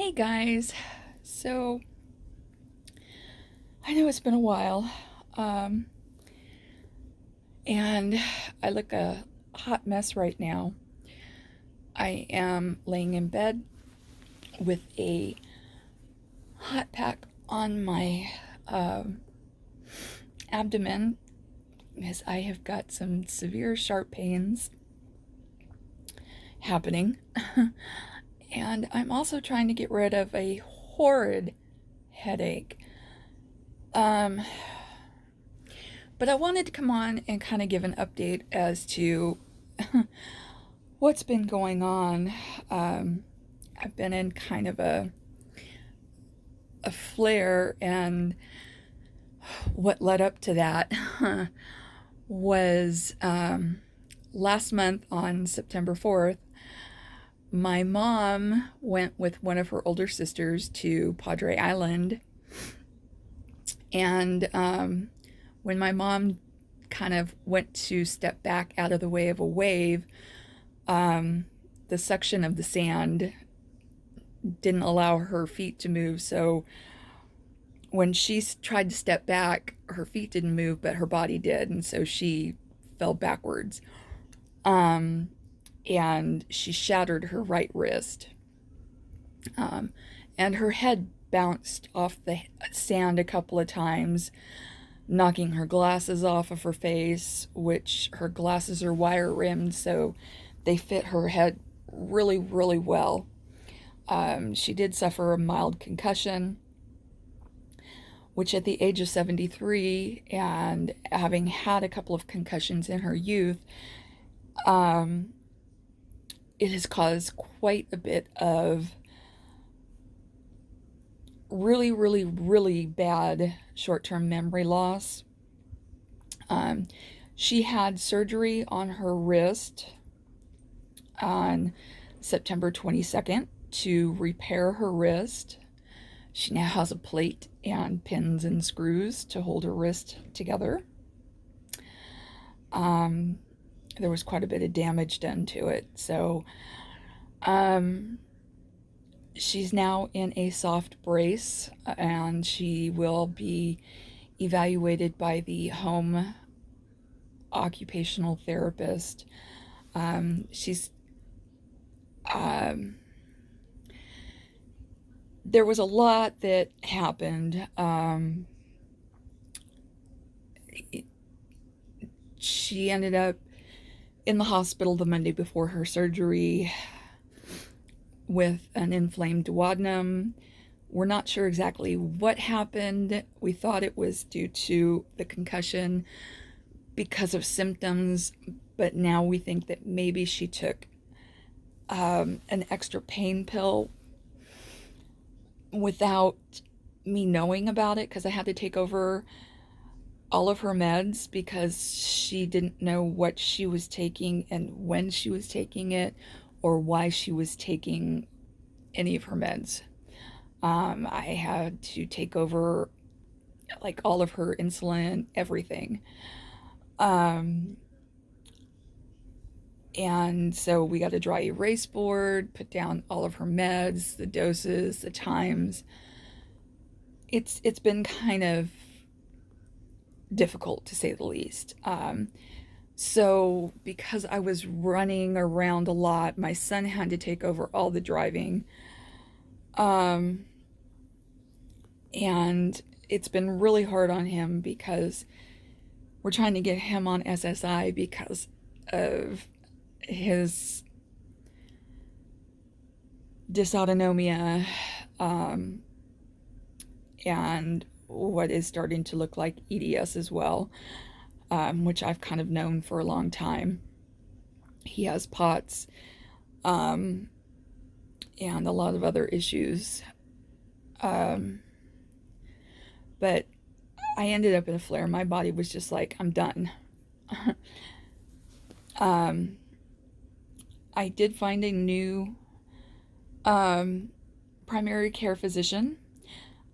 Hey guys, so I know it's been a while, um, and I look a hot mess right now. I am laying in bed with a hot pack on my um, abdomen because I have got some severe sharp pains happening, and I'm also trying to get rid of a horrid headache. Um, But I wanted to come on and kind of give an update as to what's been going on. I've been in kind of a flare, and what led up to that was last month on September 4th, my mom went with one of her older sisters to Padre Island. And when my mom kind of went to step back out of the way of a wave, the suction of the sand didn't allow her feet to move. So when she tried to step back, her feet didn't move, but her body did. And so she fell backwards. Um, and she shattered her right wrist. And her head bounced off the sand a couple of times, knocking her glasses off of her face, which her glasses are wire rimmed, so they fit her head really, really well. She did suffer a mild concussion, which at the age of 73 and having had a couple of concussions in her youth, it has caused quite a bit of really, really, really bad short-term memory loss. She had surgery on her wrist on September 22nd to repair her wrist. She now has a plate and pins and screws to hold her wrist together. There was quite a bit of damage done to it. So she's now in a soft brace, and she will be evaluated by the home occupational therapist. She's there was a lot that happened. She ended up in the hospital the Monday before her surgery with an inflamed duodenum. We're not sure exactly what happened. We thought it was due to the concussion because of symptoms, but now we think that maybe she took an extra pain pill without me knowing about it, because I had to take over all of her meds because she didn't know what she was taking and when she was taking it or why she was taking any of her meds. I had to take over like all of her insulin, everything. And so we got a dry erase board, put down all of her meds, the doses, the times. It's been kind of difficult, to say the least. So because I was running around a lot, my son had to take over all the driving. And it's been really hard on him because we're trying to get him on SSI because of his dysautonomia, and what is starting to look like EDS as well, which I've kind of known for a long time. He has POTS, and a lot of other issues. But I ended up in a flare. My body was just like, I'm done. I did find a new primary care physician.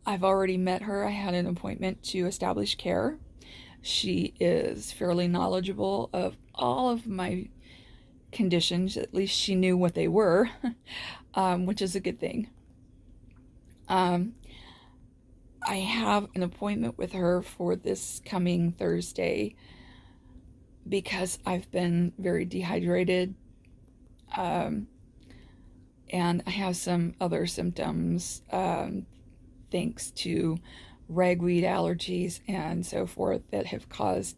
I've already met her. I had an appointment to establish care. She is fairly knowledgeable of all of my conditions. At least she knew what they were, which is a good thing. Um, I have an appointment with her for this coming Thursday because I've been very dehydrated, um, and I have some other symptoms, thanks to ragweed allergies and so forth, that have caused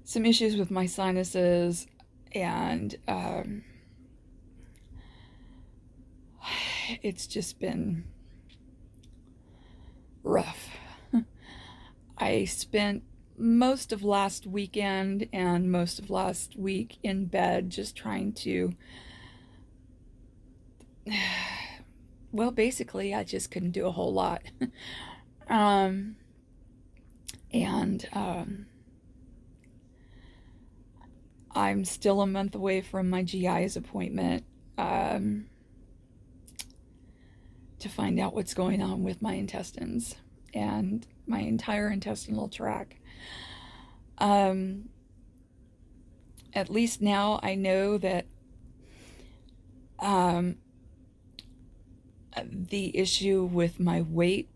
some issues with my sinuses, and it's just been rough. I spent most of last weekend and most of last week in bed just trying to, well, basically, I just couldn't do a whole lot. um, and I'm still a month away from my GI's appointment, to find out what's going on with my intestines and my entire intestinal tract. At least now I know that the issue with my weight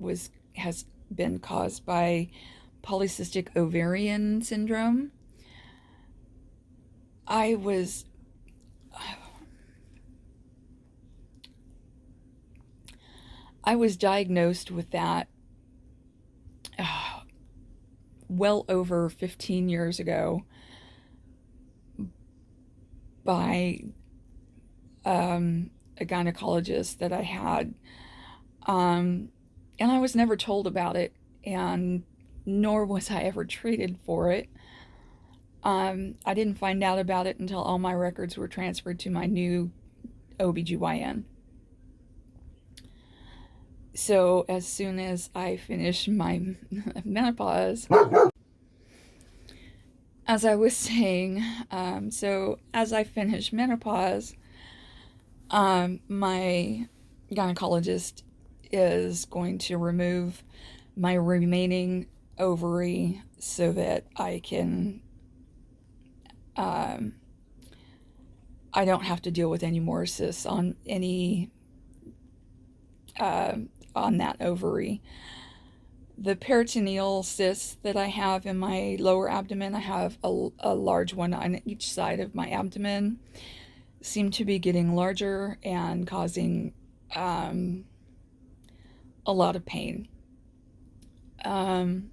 has been caused by polycystic ovarian syndrome. I was diagnosed with that well over 15 years ago by a gynecologist that I had. And I was never told about it, and nor was I ever treated for it. I didn't find out about it until all my records were transferred to my new OBGYN. So as soon as I finished my menopause, as I was saying, so as I finished menopause, my gynecologist is going to remove my remaining ovary so that I can, I don't have to deal with any more cysts on any, on that ovary. The peritoneal cysts that I have in my lower abdomen, I have a large one on each side of my abdomen, seem to be getting larger and causing a lot of pain. And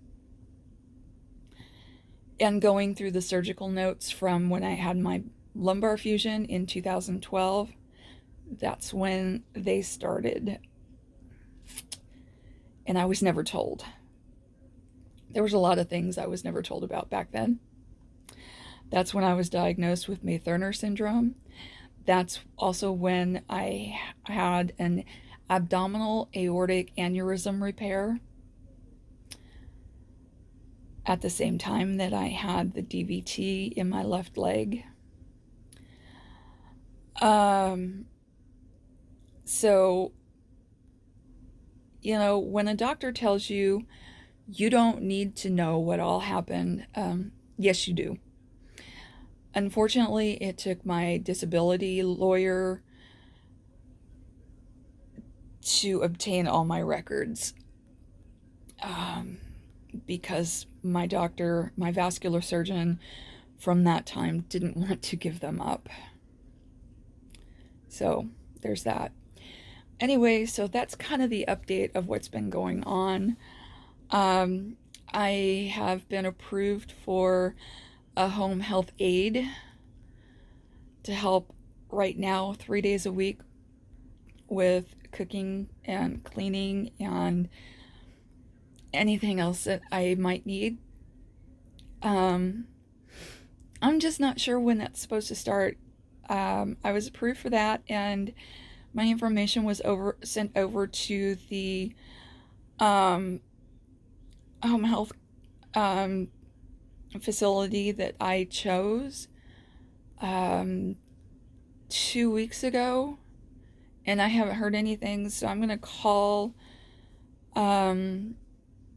going through the surgical notes from when I had my lumbar fusion in 2012, that's when they started. And I was never told. There was a lot of things I was never told about back then. That's when I was diagnosed with May-Thurner syndrome. That's also when I had an abdominal aortic aneurysm repair at the same time that I had the DVT in my left leg. So, you know, when a doctor tells you you don't need to know what all happened, yes, you do. Unfortunately, it took my disability lawyer to obtain all my records, because my doctor, my vascular surgeon from that time, didn't want to give them up. So there's that. Anyway, so that's kind of the update of what's been going on. I have been approved for a home health aide to help right now 3 days a week with cooking and cleaning and anything else that I might need. I'm just not sure when that's supposed to start. I was approved for that, and my information was sent over to the home health facility that I chose 2 weeks ago, and I haven't heard anything. So I'm gonna call the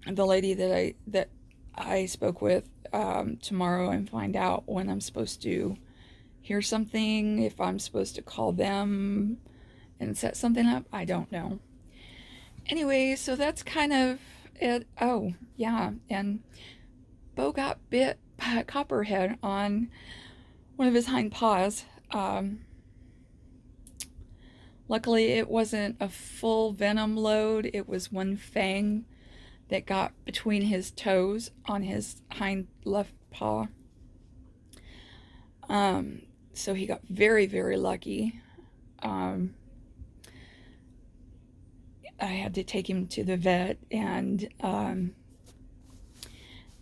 lady that I spoke with tomorrow and find out when I'm supposed to hear something, if I'm supposed to call them and set something up. I don't know. Anyway, so that's kind of it. Oh, yeah, and Bo got bit by a copperhead on one of his hind paws. Luckily, it wasn't a full venom load. It was one fang that got between his toes on his hind left paw. So he got very, very lucky. Um, I had to take him to the vet and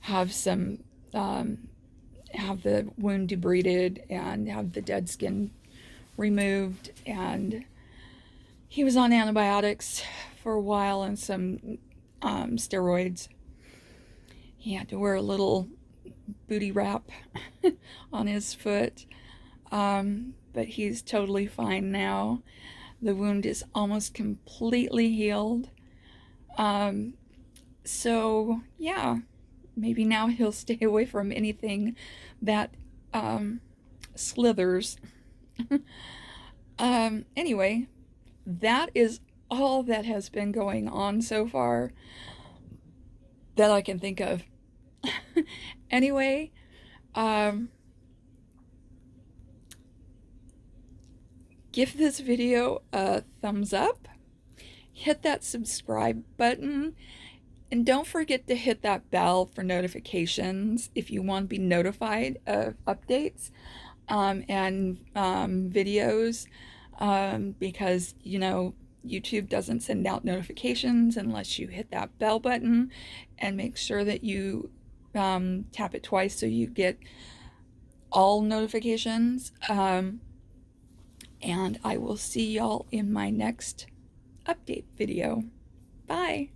have some have the wound debrided and have the dead skin removed. And he was on antibiotics for a while and some steroids. He had to wear a little booty wrap on his foot, but he's totally fine now. The wound is almost completely healed. So yeah, maybe now he'll stay away from anything that slithers. Anyway, that is all that has been going on so far that I can think of. Anyway, give this video a thumbs up, hit that subscribe button, and don't forget to hit that bell for notifications if you want to be notified of updates and videos, because, you know, YouTube doesn't send out notifications unless you hit that bell button, and make sure that you tap it twice so you get all notifications. And I will see y'all in my next update video. Bye.